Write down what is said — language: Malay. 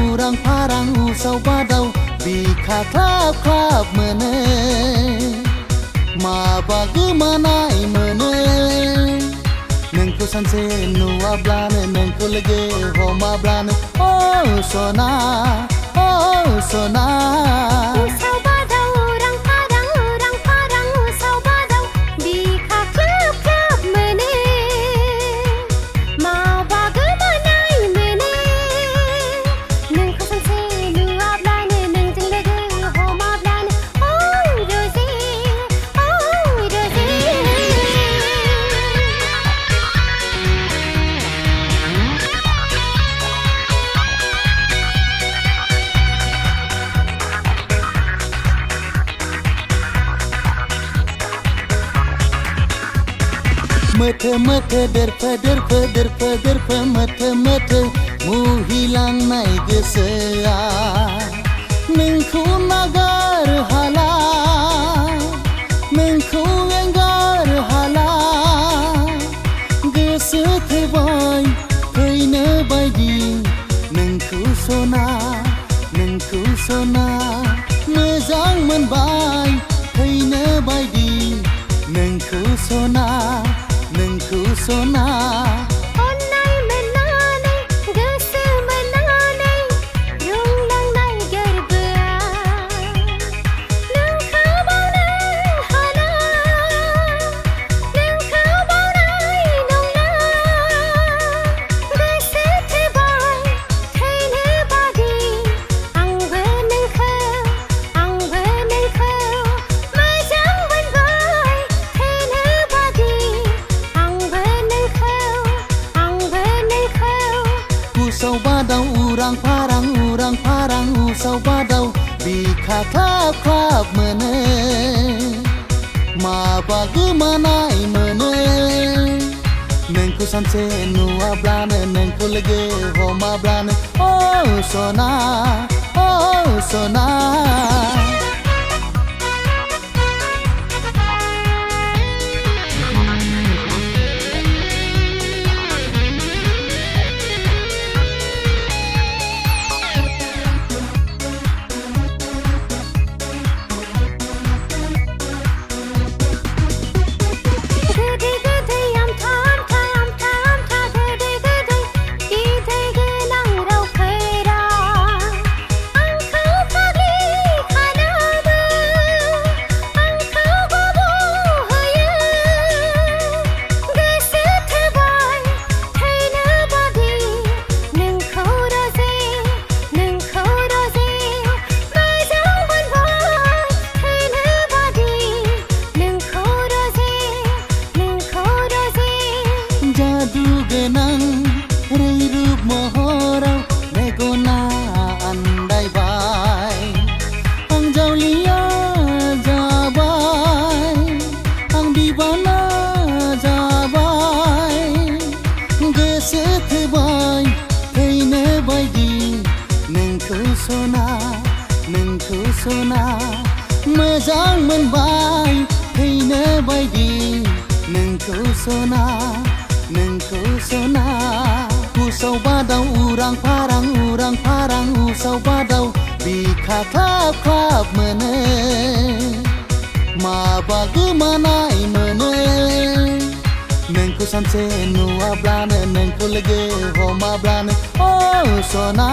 urang parang usau badau bika klap mene ma bagaimana mene nengku sanse nuablane nengku lege homablane oh sona Mete derpe mete mu hilang nai gesea nengku nagar hala nengku enggar hala gese tebai kaina baidi nengku sona mezang menbai kaina baidi nengku sona Onai menane gese menane rung lang nai gerbea nung kau mau nai hana nung kau mau nai nung na gese tebai kaine badi ang beneng kau majang benbai kaine badi usau badau urang parang usau badau bika klap mene ma bagaimana mene nengku sanse nuablane nengku lege homablane oh sona sona mezang menbai kaina baidi nengku sona usau badau urang parang usau badau bika klap mene ma bagaimana mene nengku sanse nuablane nengku lege homablane oh sona